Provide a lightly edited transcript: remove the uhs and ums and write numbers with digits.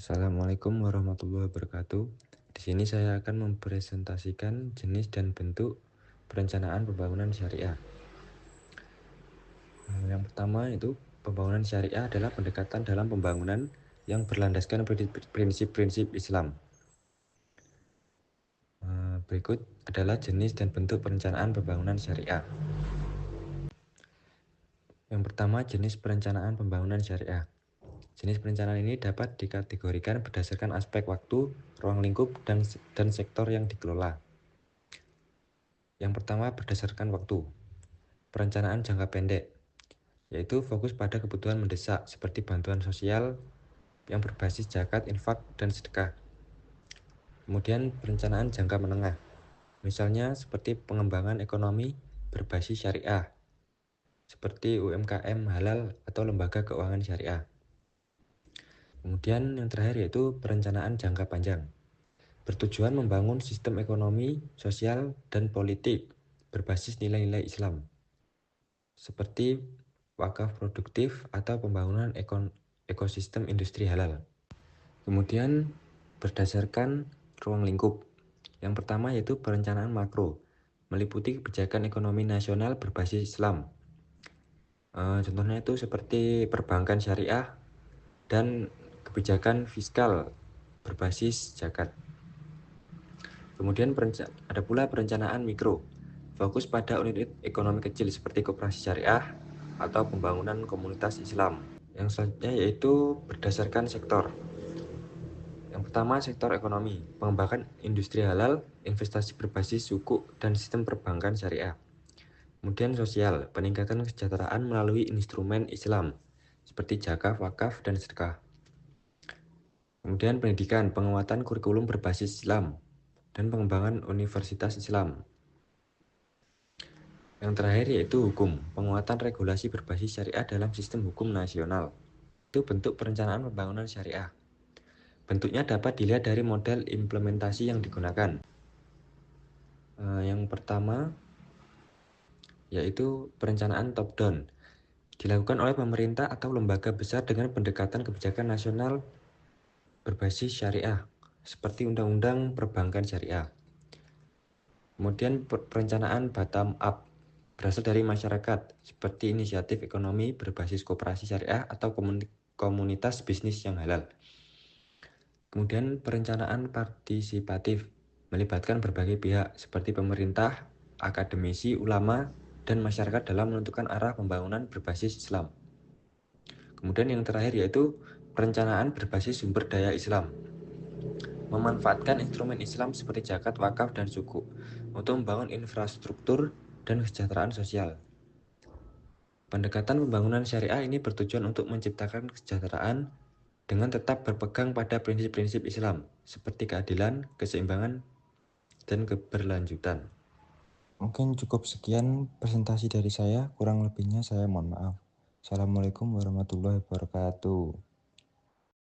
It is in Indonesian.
Assalamualaikum warahmatullahi wabarakatuh. Di sini saya akan mempresentasikan jenis dan bentuk perencanaan pembangunan syariah. Yang pertama itu pembangunan syariah adalah pendekatan dalam pembangunan yang berlandaskan prinsip-prinsip Islam. Berikut adalah jenis dan bentuk perencanaan pembangunan syariah. Yang pertama, jenis perencanaan pembangunan syariah. Jenis perencanaan ini dapat dikategorikan berdasarkan aspek waktu, ruang lingkup, dan sektor yang dikelola. Yang pertama, berdasarkan waktu. Perencanaan jangka pendek, yaitu fokus pada kebutuhan mendesak seperti bantuan sosial yang berbasis zakat, infak, dan sedekah. Kemudian perencanaan jangka menengah, misalnya seperti pengembangan ekonomi berbasis syariah, seperti UMKM halal atau lembaga keuangan syariah. Kemudian yang terakhir yaitu perencanaan jangka panjang, bertujuan membangun sistem ekonomi, sosial, dan politik berbasis nilai-nilai Islam, seperti wakaf produktif atau pembangunan ekosistem industri halal. Kemudian berdasarkan ruang lingkup. Yang pertama yaitu perencanaan makro, meliputi kebijakan ekonomi nasional berbasis Islam. Contohnya itu seperti perbankan syariah dan kebijakan fiskal berbasis zakat. Kemudian ada pula perencanaan mikro, fokus pada unit ekonomi kecil seperti koperasi syariah atau pembangunan komunitas Islam. Yang selanjutnya yaitu berdasarkan sektor. Yang pertama, sektor ekonomi, pengembangan industri halal, investasi berbasis suku, dan sistem perbankan syariah. Kemudian sosial, peningkatan kesejahteraan melalui instrumen Islam, seperti zakah, wakaf, dan sedekah. Kemudian pendidikan, penguatan kurikulum berbasis Islam, dan pengembangan universitas Islam. Yang terakhir yaitu hukum, penguatan regulasi berbasis syariah dalam sistem hukum nasional. Itu bentuk perencanaan pembangunan syariah. Bentuknya dapat dilihat dari model implementasi yang digunakan. Yang pertama yaitu perencanaan top-down, dilakukan oleh pemerintah atau lembaga besar dengan pendekatan kebijakan nasional berbasis syariah, seperti Undang-Undang Perbankan Syariah. Kemudian perencanaan bottom-up, berasal dari masyarakat, seperti inisiatif ekonomi berbasis koperasi syariah atau komunitas bisnis yang halal. Kemudian perencanaan partisipatif, melibatkan berbagai pihak seperti pemerintah, akademisi, ulama, dan masyarakat dalam menentukan arah pembangunan berbasis Islam. Kemudian yang terakhir yaitu perencanaan berbasis sumber daya Islam, memanfaatkan instrumen Islam seperti zakat, wakaf, dan suku untuk membangun infrastruktur dan kesejahteraan sosial. Pendekatan pembangunan syariah ini bertujuan untuk menciptakan kesejahteraan dengan tetap berpegang pada prinsip-prinsip Islam seperti keadilan, keseimbangan, dan keberlanjutan. Mungkin cukup sekian presentasi dari saya, kurang lebihnya saya mohon maaf. Assalamualaikum warahmatullahi wabarakatuh.